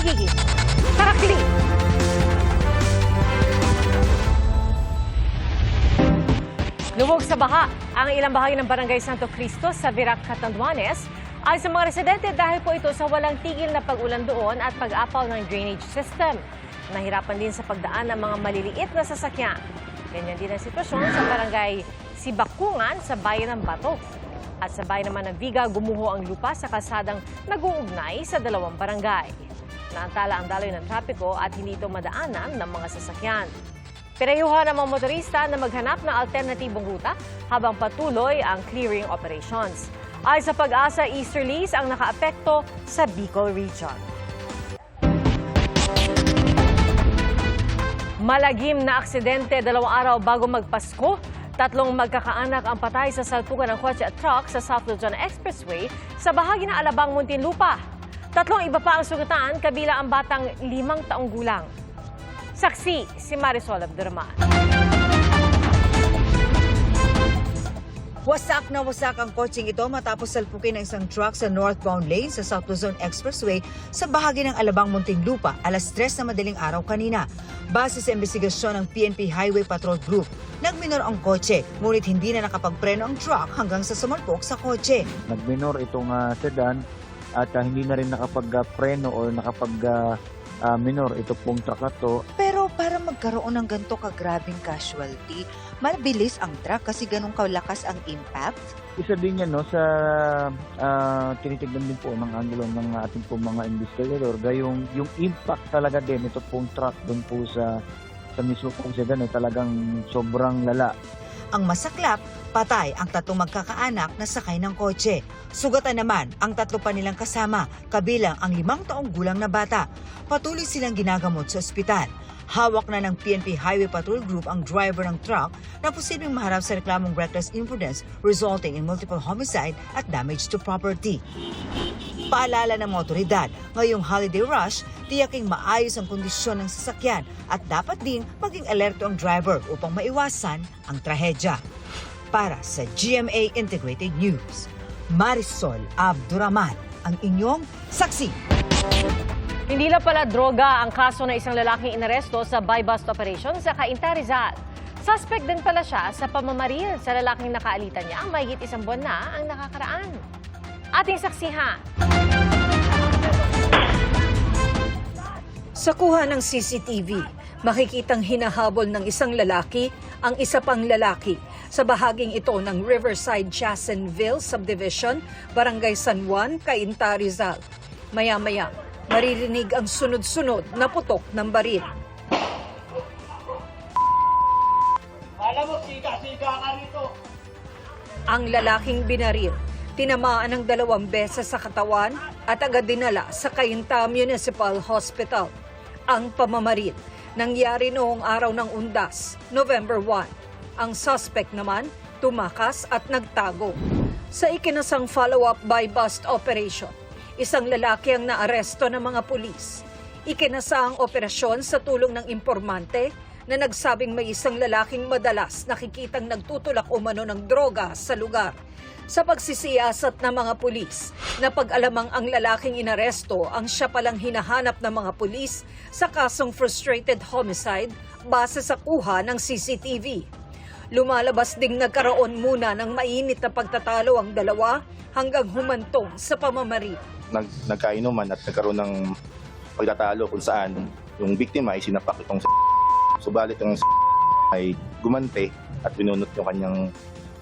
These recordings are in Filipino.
pagiging tarakili. Lubog sa baha ang ilang bahagi ng Barangay Santo Cristo sa Virac, Catanduanes ay sa mga residente dahil po ito sa walang tigil na pag-ulan doon at pag-apaw ng drainage system. Nahirapan din sa pagdaan ng mga maliliit na sasakyan. Ganyan din ang sitwasyon sa Barangay Sibakungan sa Bayan ng Bato. At sa bayan naman ng Viga, gumuho ang lupa sa kalsadang nag-uugnay sa dalawang barangay. Naantala ang daloy ng trapiko at hindi ito madaanan ng mga sasakyan. Pinayuhan ng mga motorista na maghanap ng alternatibong ruta habang patuloy ang clearing operations. Ay sa Pag-asa, easterlies ang nakaapekto sa Bicol Region. Malagim na aksidente 2 araw bago magpasko. 3 magkakaanak ang patay sa salpukan ng kotse at truck sa South Luzon Expressway sa bahagi ng Alabang, Muntinlupa. 3 iba pa ang sugatan, kabila ang batang 5 taong gulang. Saksi si Marisol Abdurman. Wasak na wasak ang kotseng ito matapos salpukin ng isang truck sa northbound lane sa South Luzon Expressway sa bahagi ng Alabang, Muntinlupa, alas 3 na madaling araw kanina. Base sa investigasyon ng PNP Highway Patrol Group, nagminor ang kotse, ngunit hindi na nakapagpreno ang truck hanggang sa sumalpok sa kotse. Nagminor itong sedan at hindi na rin nakapag-preno o minor ito pong truck na to. Pero para magkaroon ng ganito kagrabing casualty, mabilis ang truck kasi ganun kalakas ang impact. Isa din yan sa tinitignan din po ng angulo ng ating po mga investigador. Yung impact talaga din ito pong truck doon po sa mismo pong sedan ay talagang sobrang lala. Ang masaklap, patay ang 3 magkakaanak na sakay ng kotse. Sugatan naman ang 3 pa nilang kasama, kabilang ang 5 taong gulang na bata. Patuloy silang ginagamot sa ospital. Hawak na ng PNP Highway Patrol Group ang driver ng truck na posibleng maharap sa reklamong reckless imprudence resulting in multiple homicide at damage to property. Paalala ng mga otoridad, ngayong holiday rush, tiyaking maayos ang kondisyon ng sasakyan at dapat ding maging alerto ang driver upang maiwasan ang trahedya. Para sa GMA Integrated News, Marisol Abdurman, ang inyong saksi. Hindi lang pala droga ang kaso ng isang lalaking inaresto sa buy-bust operation sa Cainta, Rizal. Suspect din pala siya sa pamamaril sa lalaking nakaalitan niya mahigit 1 buwan na ang nakakaraan. Ating saksihan. Sa kuha ng CCTV, makikitang hinahabol ng isang lalaki ang isa pang lalaki sa bahaging ito ng Riverside Chasenville Subdivision, Barangay San Juan, Cainta, Rizal. Maya-maya, maririnig ang sunod-sunod na putok ng baril. Alam mo, sika-sika ka rito. Ang lalaking binaril, tinamaan ng 2 beses sa katawan at agad dinala sa Cainta Municipal Hospital. Ang pamamaril nangyari noong araw ng Undas, November 1. Ang suspect naman tumakas at nagtago. Sa ikinasang follow-up buy-bust operation, isang lalaki ang naaresto ng mga pulis. Ikinasa ang operasyon sa tulong ng impormante na nagsabing may isang lalaking madalas nakikitang nagtutulak umano ng droga sa lugar. Sa pagsisiyasat ng mga pulis, napag-alamang ang lalaking inaresto ang siya palang hinahanap ng mga pulis sa kasong frustrated homicide base sa kuha ng CCTV. Lumalabas ding nagkaroon muna ng mainit na pagtatalo ang dalawa hanggang humantong sa pamamaril. Nagkainuman at nagkaroon ng pagtatalo kung saan yung biktima ay sinapak itong subalit yung ay gumante at binunot yung kanyang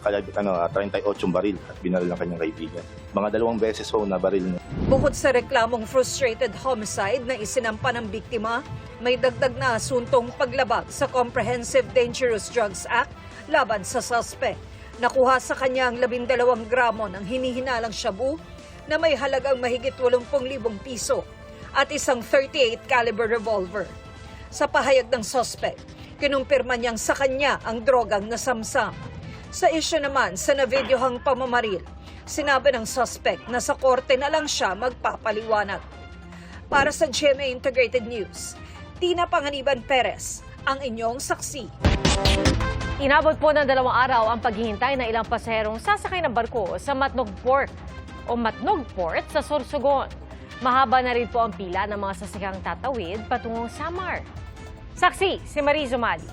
38 baril at binaril ang kanyang kaibigan. Mga 2 beses po na baril niya. Bukod sa reklamong frustrated homicide na isinampa ng biktima, may dagdag na asuntong paglabag sa Comprehensive Dangerous Drugs Act laban sa suspect. Nakuha sa kanya ang 12 gramo ng hinihinalang shabu na may halagang mahigit 80,000 piso at isang .38 caliber revolver. Sa pahayag ng suspect, kinumpirma niyang sa kanya ang drogang nasamsam. Sa isyu naman sa navideohang pamamaril, sinabi ng suspect na sa korte na lang siya magpapaliwanag. Para sa GMA Integrated News, Tina Panganiban Perez, ang inyong saksi. Inabot po ng 2 araw ang paghihintay ng ilang pasaherong sasakay ng barko sa Matnog Port sa Sorsogon. Mahaba na rin po ang pila ng mga sasakyang tatawid patungong Samar. Saksi, si Mariz Umali.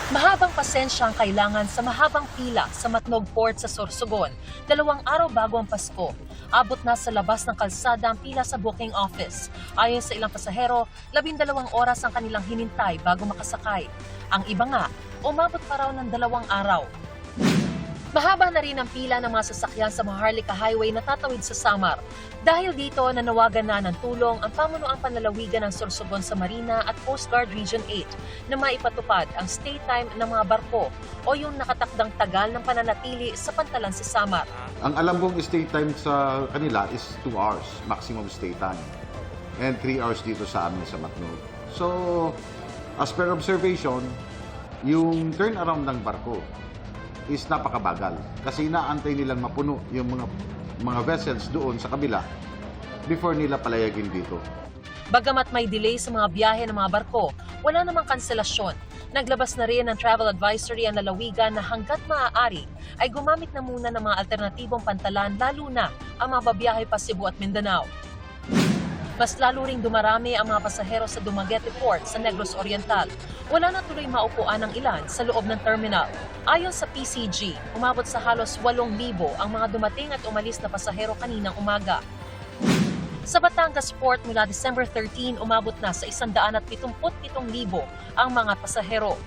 Mahabang pasensya ang kailangan sa mahabang pila sa Matnog Port sa Sorsogon, 2 araw bago ang Pasko. Abot na sa labas ng kalsada ang pila sa booking office. Ayon sa ilang pasahero, 12 oras ang kanilang hinintay bago makasakay. Ang iba nga, umabot pa raw ng 2 araw. Mahaba na rin ang pila ng mga sasakyan sa Maharlika Highway na tatawid sa Samar. Dahil dito, nanawagan na ng tulong ang pamunuang panlalawigan ng Sorsogon sa Marina at Coast Guard Region 8 na maipatupad ang stay time ng mga barko o yung nakatakdang tagal ng pananatili sa pantalan sa Samar. Ang alam kong stay time sa kanila is 2 hours, maximum stay time. And 3 hours dito sa amin sa Matnog. So, as per observation, yung turnaround ng barko is napakabagal. Kasi inaantay nilang mapuno yung mga vessels doon sa kabila before nila palayagin dito. Bagamat may delay sa mga biyahe ng mga barko, wala namang kanselasyon. Naglabas na rin ng travel advisory ang lalawigan na hanggat maaari ay gumamit na muna ng mga alternatibong pantalan lalo na ang mga babiyahe pa Cebu at Mindanao. Mas lalo ring dumarami ang mga pasahero sa Dumaguete Port sa Negros Oriental. Wala na tuloy maupuan ng ilan sa loob ng terminal. Ayon sa PCG, umabot sa halos 8,000 ang mga dumating at umalis na pasahero kaninang umaga. Sa Batangas Port mula December 13, umabot na sa 177,000 ang mga pasahero.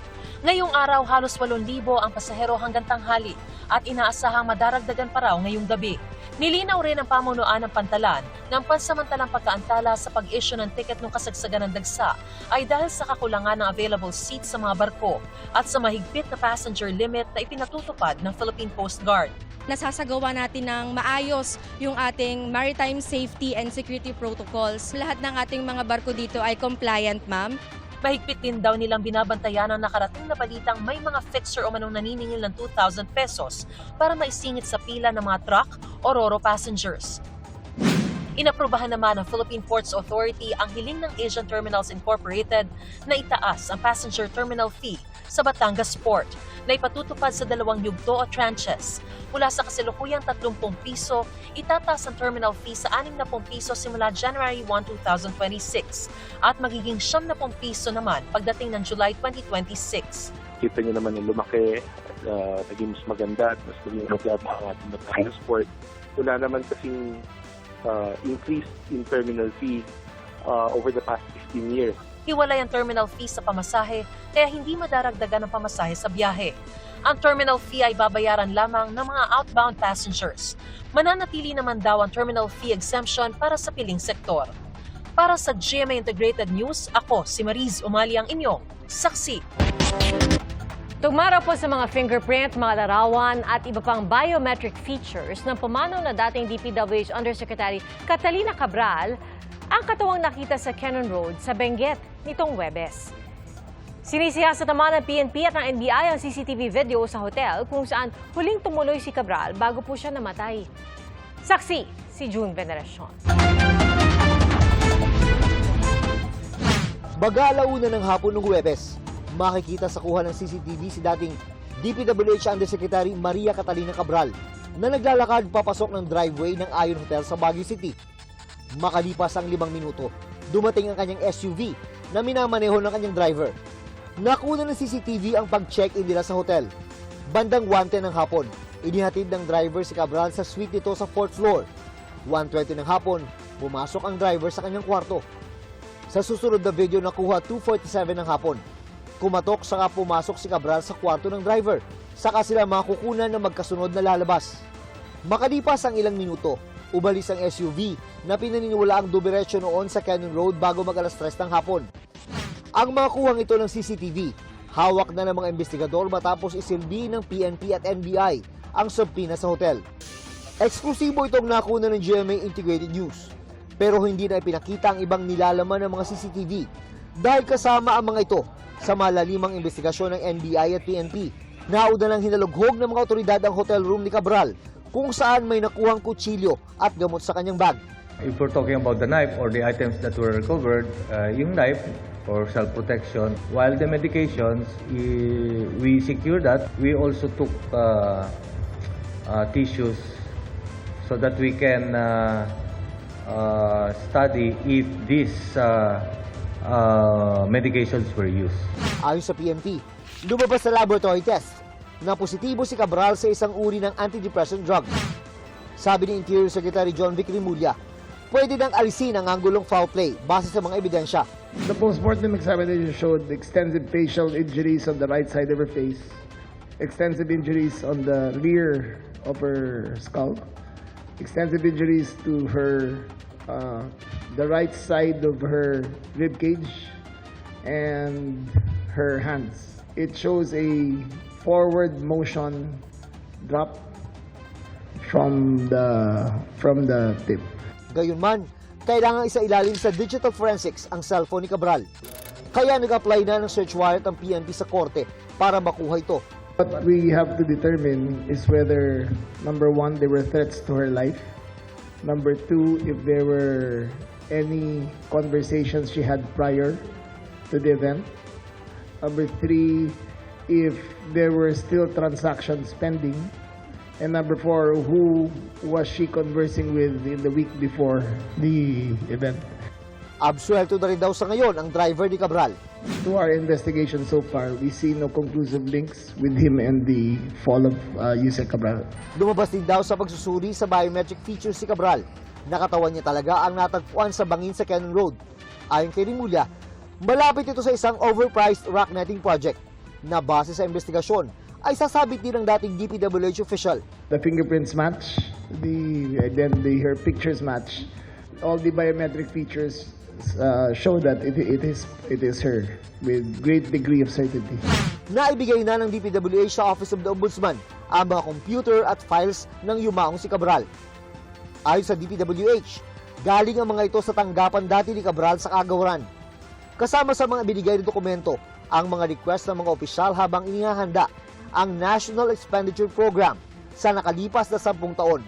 Ngayong araw, halos 8,000 ang pasahero hanggang tanghali at inaasahang madaragdagan pa raw ngayong gabi. Nilinaw rin ang pamunuan ng pantalan ng pansamantalang pagkaantala sa pag-issue ng ticket ng kasagsagan ng dagsa ay dahil sa kakulangan ng available seats sa mga barko at sa mahigpit na passenger limit na ipinatutupad ng Philippine Coast Guard. Nasasagawa natin ng maayos yung ating maritime safety and security protocols. Lahat ng ating mga barko dito ay compliant, ma'am. Mahigpit din daw nilang binabantayan ang nakarating na balitang may mga fixer o manong naniningil ng 2,000 pesos para maisingit sa pila ng mga truck o roro passengers. Inaprubahan naman ng Philippine Ports Authority ang hiling ng Asian Terminals Incorporated na itaas ang passenger terminal fee sa Batangas Port na ipatutupad sa 2 yugto o tranches. Mula sa kasalukuyang 30 piso, itataas ang terminal fee sa 60 piso simula January 1, 2026 at magiging 70 piso naman pagdating ng July 2026. Kita nyo naman yung lumaki, naging mas maganda at mas maging maganda ang ating Batangas Port. Wala naman kasing increase in terminal fee over the past 15 years. Hiwalay ang terminal fee sa pamasahe kaya hindi madaragdagan ang pamasahe sa biyahe. Ang terminal fee ay babayaran lamang ng mga outbound passengers. Mananatili naman daw ang terminal fee exemption para sa piling sektor. Para sa GMA Integrated News, ako si Mariz Umali ang inyong saksi. Tugmara po sa mga fingerprint, mga larawan at iba pang biometric features ng pumanaw na dating DPWH Undersecretary Catalina Cabral ang katuwang nakita sa Cannon Road sa Benguet nitong Huwebes. Sinisiyasat naman ng PNP at ng NBI ang CCTV video sa hotel kung saan huling tumuloy si Cabral bago po siya namatay. Saksi, si June Veneracion. Mag-aalauna ng hapon ng Huwebes, makikita sa kuha ng CCTV si dating DPWH Undersecretary Maria Catalina Cabral na naglalakad papasok ng driveway ng Ayon Hotel sa Baguio City. Makalipas ang 5 minuto, dumating ang kanyang SUV na minamaneho ng kanyang driver. Nakuna ng CCTV ang pag-check-in nila sa hotel. Bandang 1:10 ng hapon, inihatid ng driver si Cabral sa suite nito sa 4th floor. 1:20 ng hapon, pumasok ang driver sa kanyang kwarto. Sa susunod na video nakuha 2:47 ng hapon. Kumatok saka pumasok si Cabral sa kwarto ng driver. Saka sila makukunan na magkasunod na lalabas. Makalipas ang ilang minuto, umalis ang SUV na pinaniniwala ang dumiretso noon sa Cannon Road bago mag-alas 3 ng hapon. Ang mga kuhang ito ng CCTV, hawak na ng mga investigador matapos isilbi ng PNP at NBI ang subpoena sa hotel. Eksklusibo itong nakuna ng GMA Integrated News. Pero hindi na ipinakita ang ibang nilalaman ng mga CCTV dahil kasama ang mga ito sa malalimang investigasyon ng NBI at PNP. Nauna lang hinalughog ng mga otoridad ang hotel room ni Cabral kung saan may nakuhang kutsilyo at gamot sa kanyang bag. If we're talking about the knife or the items that were recovered, yung knife for self-protection, while the medications, we secured that. We also took tissues so that we can study if these medications were used. Ayon sa PNP, lumabas sa laboratory test na positibo si Cabral sa isang uri ng antidepressant drug. Sabi ni Interior Secretary John Vic Rimulya, pwede nang alisin ang anggulong foul play base sa mga ebidensya. The postmortem examination showed extensive facial injuries on the right side of her face, extensive injuries on the rear of her skull, extensive injuries to her the right side of her rib cage and her hands. It shows a forward motion drop from the tip. Gayunman, kailangan isa-ilalim sa digital forensics ang cellphone ni Cabral. Kaya nag-apply na ng search warrant ang PNP sa korte para makuha ito. What we have to determine is whether, number one, there were threats to her life. Number two, if there were any conversations she had prior to the event. Number three, if there were still transactions pending. And number four, who was she conversing with in the week before the event? Absuelto na rin daw sa ngayon ang driver ni Cabral. To our investigation so far, we see no conclusive links with him and the fall of Yusek Cabral. Lumabas din daw sa pagsusuri sa biometric features si Cabral. Nakatawan niya talaga ang natagpuan sa bangin sa Cannon Road. Ayon kay Rimulya, malapit ito sa isang overpriced rock netting project na base sa investigasyon ay sasabit din ng dating DPWH official. The fingerprints match, her pictures match. All the biometric features show that it is her with great degree of certainty. Naibigay na ng DPWH sa Office of the Ombudsman ang mga computer at files ng yumaong si Cabral. Ayon sa DPWH, galing ang mga ito sa tanggapan dati ni Cabral sa Kagawaran. Kasama sa mga binigay ng dokumento ang mga request ng mga opisyal habang inihahanda ang National Expenditure Program sa nakalipas na 10 taon.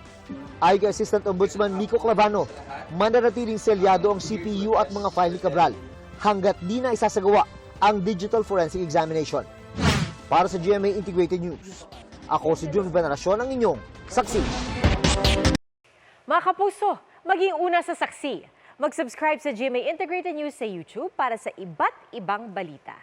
Ayon kay Assistant Ombudsman Mico Clavano, mananatiling selyado ang CPU at mga file ni Cabral hanggat di na isasagawa ang digital forensic examination. Para sa GMA Integrated News, ako si Jun Veneracion, ang inyong saksi. Mga kapuso, maging una sa saksi. Mag-subscribe sa GMA Integrated News sa YouTube para sa iba't ibang balita.